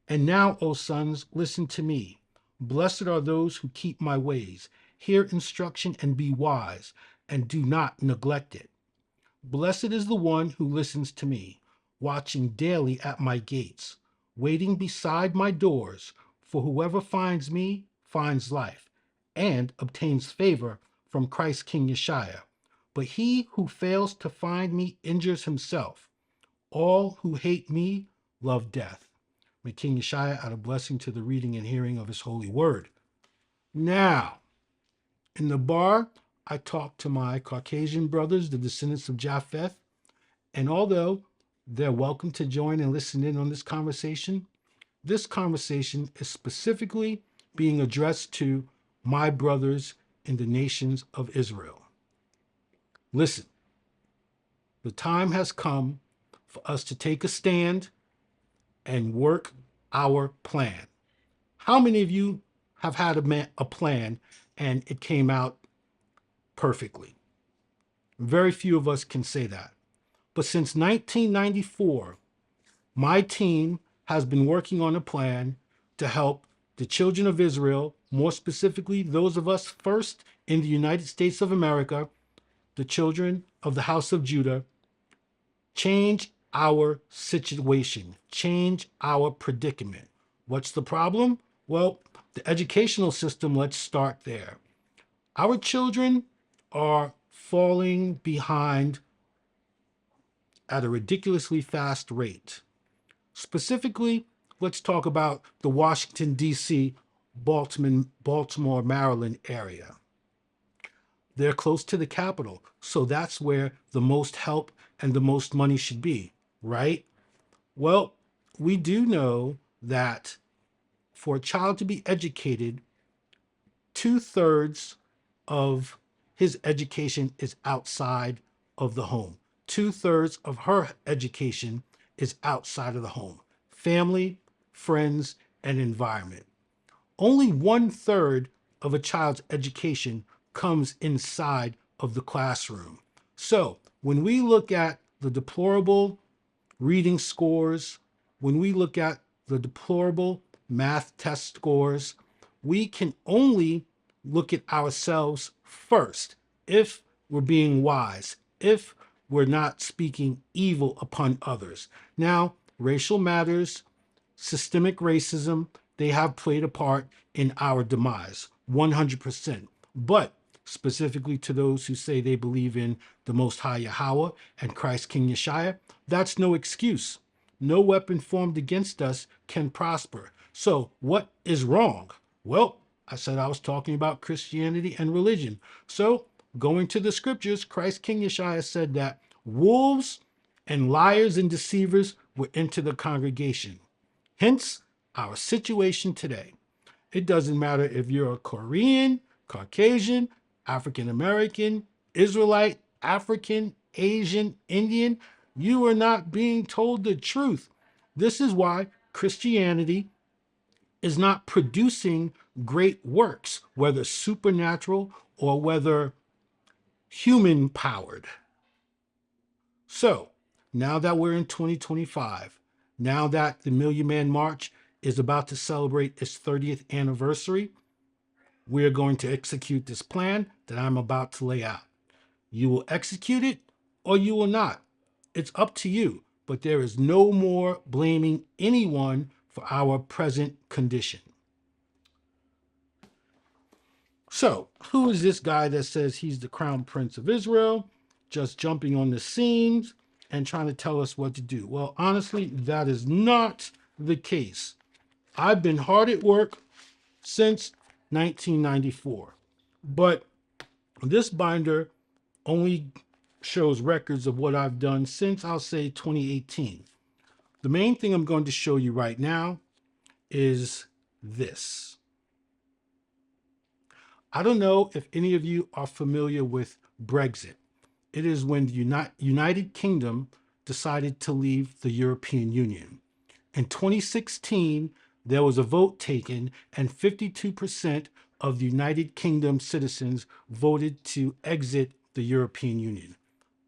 And now, O sons, listen to me. Blessed are those who keep my ways. Hear instruction and be wise, and do not neglect it. Blessed is the one who listens to me, watching daily at my gates, waiting beside my doors, for whoever finds me finds life, and obtains favor from Christ King Yashiah. But he who fails to find me injures himself. All who hate me love death. May King Yashiah add a blessing to the reading and hearing of his holy word. Now, in the bar, I talked to my Caucasian brothers, the descendants of Japheth, and although they're welcome to join and listen in on this conversation is specifically being addressed to my brothers in the nations of Israel. Listen, the time has come for us to take a stand and work our plan. How many of you have had a plan and it came out perfectly? Very few of us can say that. But since 1994, my team has been working on a plan to help the children of Israel, more specifically those of us first in the United States of America, the children of the house of Judah, change our situation, change our predicament. What's the problem? Well, the educational system, let's start there. Our children are falling behind at a ridiculously fast rate. Specifically, let's talk about the Washington, D.C. Baltimore, Maryland area. They're close to the capital, so that's where the most help and the most money should be, right? Well, we do know that for a child to be educated, 2/3 of his education is outside of the home. 2/3 of her education is outside of the home. Family, friends, and environment. Only 1/3 of a child's education comes inside of the classroom. So when we look at the deplorable reading scores, when we look at the deplorable math test scores, we can only look at ourselves first if we're being wise, if we're not speaking evil upon others. Now, racial matters, systemic racism, they have played a part in our demise, 100%. But specifically to those who say they believe in the Most High YAHAWAH and Christ King Yashiah, that's no excuse. No weapon formed against us can prosper. So what is wrong? Well, I said I was talking about Christianity and religion. So going to the scriptures, Christ King Yashiah said that wolves and liars and deceivers will enter the congregation. Hence, our situation today. It doesn't matter if you're a Korean, Caucasian, African American, Israelite, African, Asian, Indian, you are not being told the truth. This is why Christianity is not producing great works, whether supernatural or whether human powered. So now that we're in 2025, now that the Million Man March is about to celebrate its 30th anniversary, we're going to execute this plan that I'm about to lay out. You will execute it or you will not. It's up to you, but there is no more blaming anyone for our present condition. So, who is this guy that says he's the crown prince of Israel, just jumping on the scenes and trying to tell us what to do? Well, honestly, that is not the case. I've been hard at work since 1994, but this binder only shows records of what I've done since, I'll say, 2018. The main thing I'm going to show you right now is this. I don't know if any of you are familiar with Brexit. It is when the United Kingdom decided to leave the European Union. In 2016, there was a vote taken, and 52% of the United Kingdom citizens voted to exit the European Union.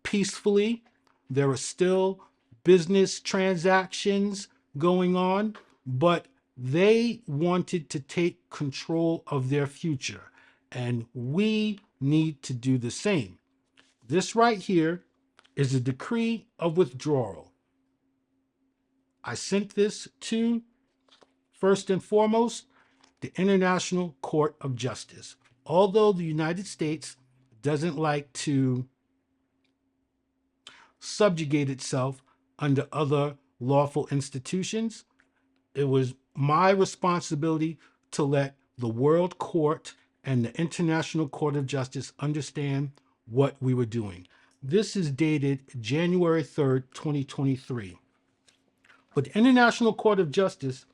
Peacefully, there are still business transactions going on, but they wanted to take control of their future, and we need to do the same. This right here is a decree of withdrawal. I sent this to, first and foremost, the International Court of Justice. Although the United States doesn't like to subjugate itself under other lawful institutions, it was my responsibility to let the World Court and the International Court of Justice understand what we were doing. This is dated January 3rd, 2023. But the International Court of Justice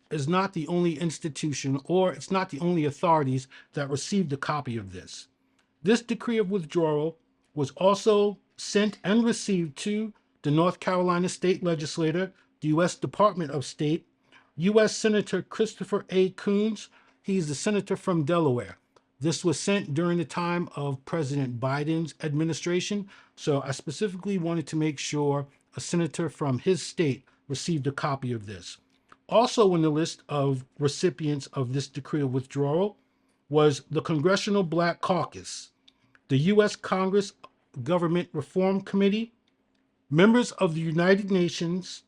is not the only institution, or it's not the only authorities that received a copy of this. This decree of withdrawal was also sent and received to the North Carolina State Legislature, the U.S. Department of State, U.S. Senator Christopher A. Coons. He's the senator from Delaware. This was sent during the time of President Biden's administration, so I specifically wanted to make sure a senator from his state received a copy of this. Also in the list of recipients of this decree of withdrawal was the Congressional Black Caucus, the U.S. Congress Government Reform Committee, members of the United Nations,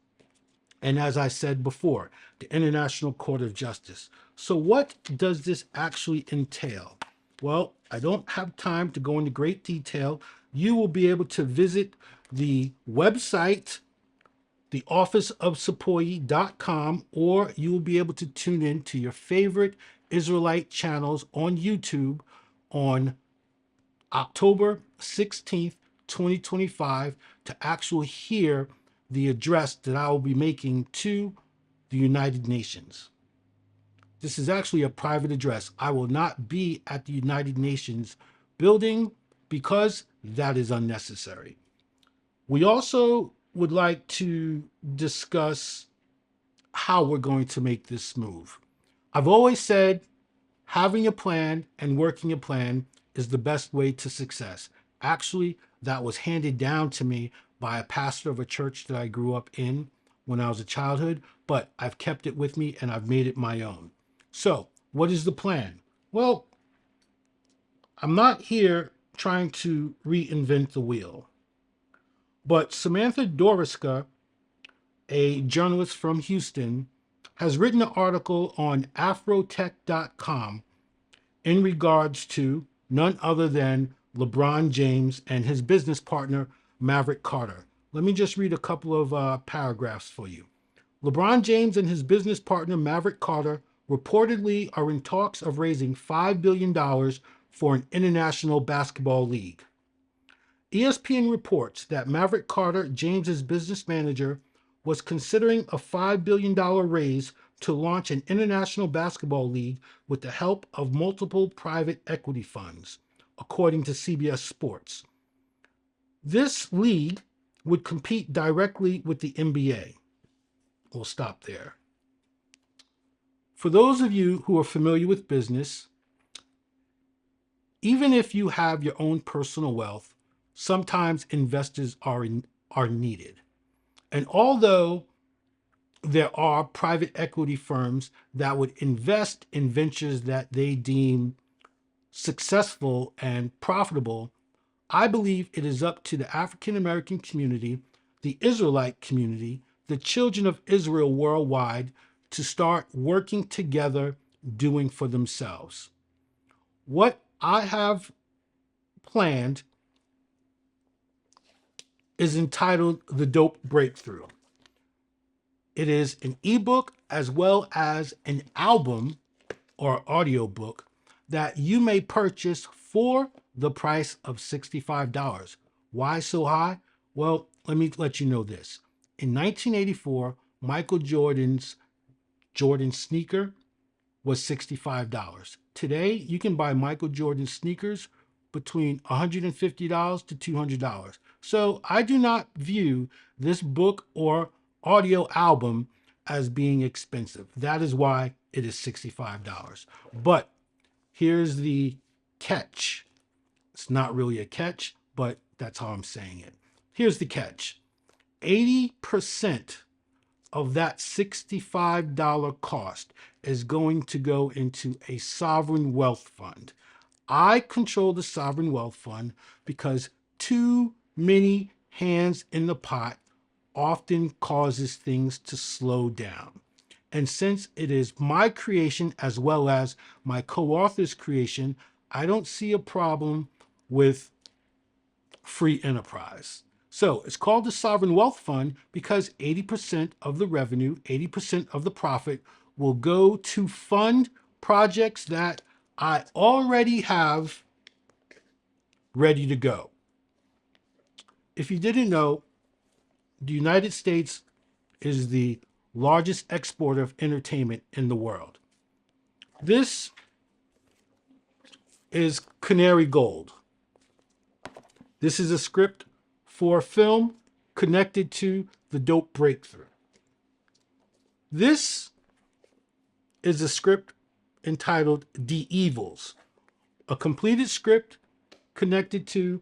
and as I said before, the International Court of Justice. So what does this actually entail? Well, I don't have time to go into great detail. You will be able to visit the website, theofficeofCPOYI.com, or you will be able to tune in to your favorite Israelite channels on YouTube on October 16th, 2025, to actually hear the address that I will be making to the United Nations. This is actually a private address. I will not be at the United Nations building because that is unnecessary. We also would like to discuss how we're going to make this move. I've always said having a plan and working a plan is the best way to success. Actually, that was handed down to me by a pastor of a church that I grew up in when I was a childhood, but I've kept it with me and I've made it my own. So, what is the plan? Well, I'm not here trying to reinvent the wheel, but Samantha Doriska, a journalist from Houston, has written an article on afrotech.com in regards to none other than LeBron James and his business partner, Maverick Carter. Let me just read a couple of paragraphs for you. LeBron James and his business partner, Maverick Carter, reportedly are in talks of raising $5 billion for an international basketball league. ESPN reports that Maverick Carter, James's business manager, was considering a $5 billion raise to launch an international basketball league with the help of multiple private equity funds, according to CBS Sports. This league would compete directly with the NBA. We'll stop there. For those of you who are familiar with business, even if you have your own personal wealth, sometimes investors are needed. And although there are private equity firms that would invest in ventures that they deem successful and profitable, I believe it is up to the African American community, the Israelite community, the children of Israel worldwide to start working together, doing for themselves. What I have planned is entitled The Dope Breakthrough. It is an ebook as well as an album or audiobook that you may purchase for the price of $65. Why so high? Well, let me let you know this. In 1984, Michael Jordan's Jordan sneaker was $65. Today, you can buy Michael Jordan sneakers between $150 to $200. So I do not view this book or audio album as being expensive. That is why it is $65. But here's the catch. It's not really a catch, but that's how I'm saying it. Here's the catch. 80% of that $65 cost is going to go into a sovereign wealth fund. I control the sovereign wealth fund because too many hands in the pot often causes things to slow down. And since it is my creation as well as my co-author's creation, I don't see a problem with free enterprise. So it's called the Sovereign Wealth Fund because 80% of the revenue, 80% of the profit will go to fund projects that I already have ready to go. If you didn't know, the United States is the largest exporter of entertainment in the world. This is Canary Gold. This is a script for a film connected to The Dope Breakthrough. This is a script entitled The Evils, a completed script connected to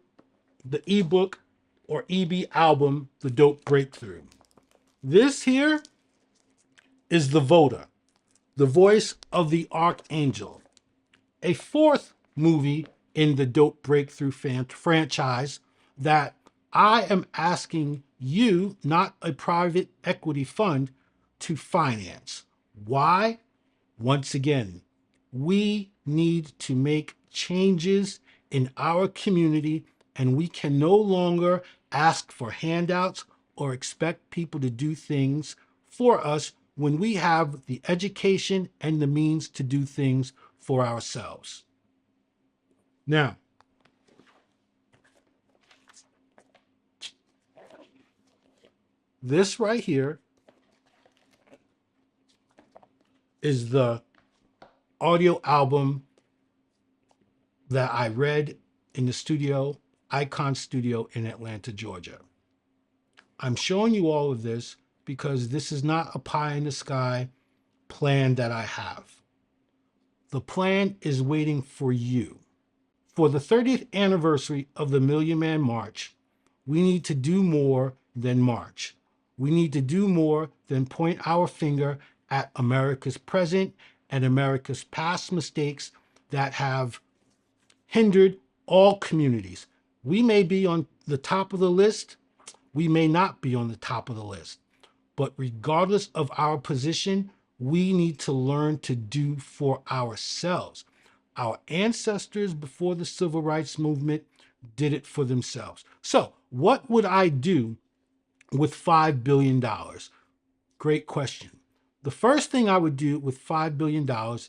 the ebook or EB album, The Dope Breakthrough. This here is The Voter, the voice of the Archangel, a fourth movie in the Dope Breakthrough franchise that I am asking you, not a private equity fund, to finance. Why? Once again, we need to make changes in our community, and we can no longer ask for handouts or expect people to do things for us when we have the education and the means to do things for ourselves. Now, this right here is the audio album that I read in the studio, Icon Studio in Atlanta, Georgia. I'm showing you all of this because this is not a pie in the sky plan that I have. The plan is waiting for you. For the 30th anniversary of the Million Man March, we need to do more than march. We need to do more than point our finger at America's present and America's past mistakes that have hindered all communities. We may be on the top of the list, we may not be on the top of the list, but regardless of our position, we need to learn to do for ourselves. Our ancestors before the civil rights movement did it for themselves. So, what would I do with $5 billion? Great question. The first thing I would do with $5 billion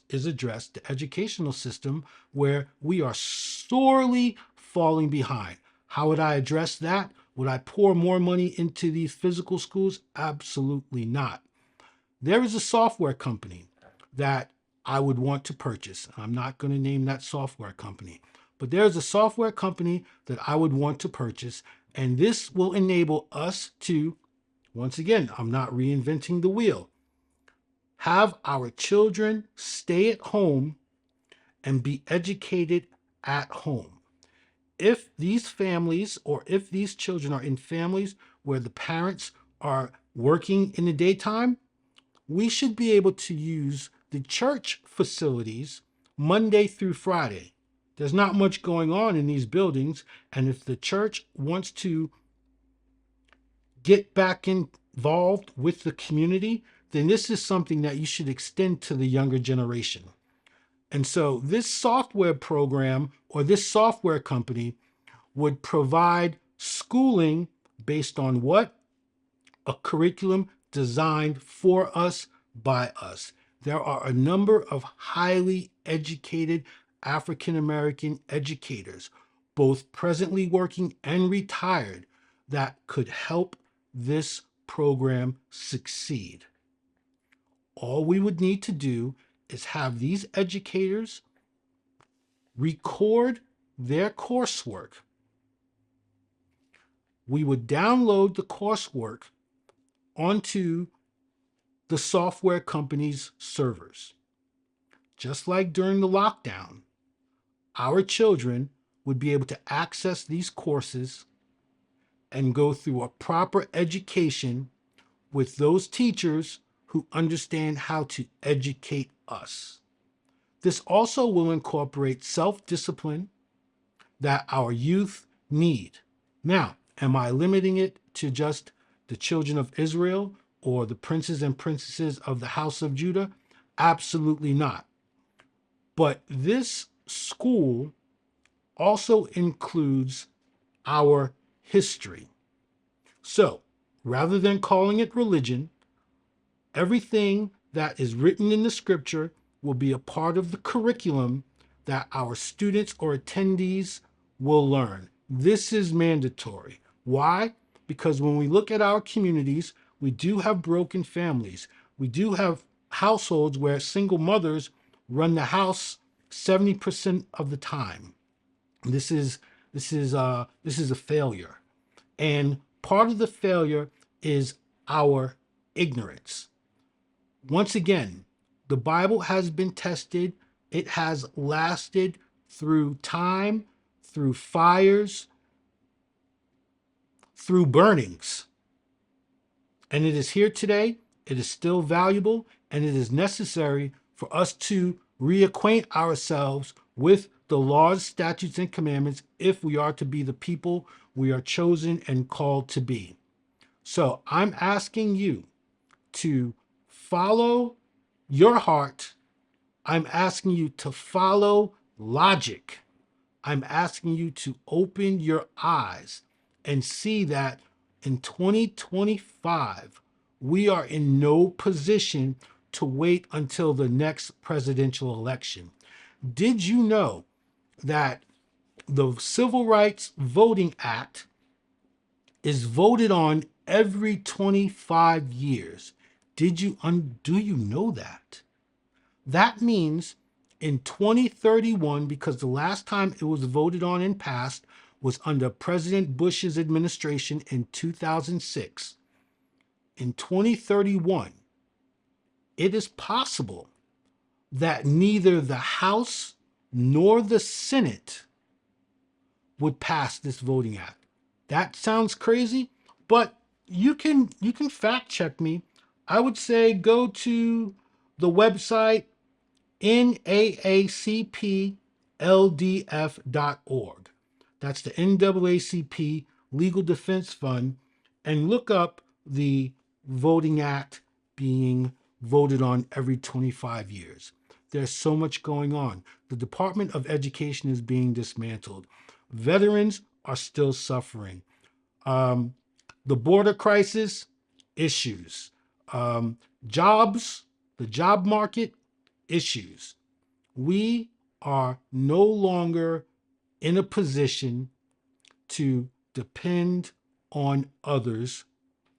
is address the educational system where we are sorely falling behind. How would I address that? Would I pour more money into these physical schools? Absolutely not. There is a software company that I would want to purchase. I'm not going to name that software company, but there's a software company that I would want to purchase, and this will enable us to, once again, I'm not reinventing the wheel, have our children stay at home and be educated at home. If these families or if these children are in families where the parents are working in the daytime, we should be able to use the church facilities Monday through Friday. There's not much going on in these buildings, and if the church wants to get back involved with the community, then this is something that you should extend to the younger generation. And so this software program or this software company would provide schooling based on what? A curriculum designed for us by us. There are a number of highly educated African American educators, both presently working and retired, that could help this program succeed. All we would need to do is have these educators record their coursework. We would download the coursework onto the software company's servers. Just like during the lockdown, our children would be able to access these courses and go through a proper education with those teachers who understand how to educate us. This also will incorporate self-discipline that our youth need. Now, am I limiting it to just the children of Israel or the princes and princesses of the house of Judah? Absolutely not. But this school also includes our history. So, rather than calling it religion, everything that is written in the scripture will be a part of the curriculum that our students or attendees will learn. This is mandatory. Why? Because when we look at our communities, we do have broken families. We do have households where single mothers run the house 70% of the time. This is a failure. And part of the failure is our ignorance. Once again, the Bible has been tested. It has lasted through time, through fires, through burnings. And it is here today. It is still valuable, and it is necessary for us to reacquaint ourselves with the laws, statutes, and commandments if we are to be the people we are chosen and called to be. So I'm asking you to follow your heart. I'm asking you to follow logic. I'm asking you to open your eyes and see that in 2025, we are in no position to wait until the next presidential election. Did you know that the Civil Rights Voting Act is voted on every 25 years? Do you know that? That means in 2031, because the last time it was voted on and passed was under President Bush's administration in 2006. In 2031, it is possible that neither the House nor the Senate would pass this voting act. That sounds crazy, but you can fact check me. I would say go to the website naacpldf.org. That's the NAACP Legal Defense Fund, and look up the Voting Act being voted on every 25 years. There's so much going on. The Department of Education is being dismantled. Veterans are still suffering. The border crisis, issues. Jobs, the job market, issues. We are no longer in a position to depend on others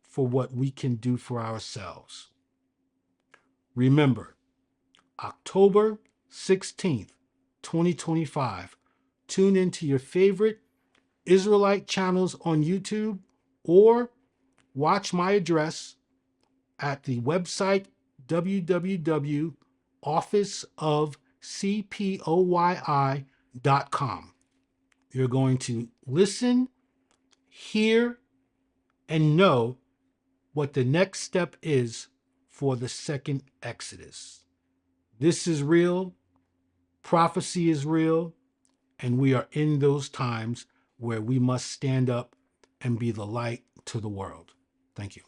for what we can do for ourselves. Remember, October 16th, 2025, tune into your favorite Israelite channels on YouTube or watch my address at the website www.officeofcpoyi.com. You're going to listen, hear, and know what the next step is for the second Exodus. This is real, prophecy is real, and we are in those times where we must stand up and be the light to the world. Thank you.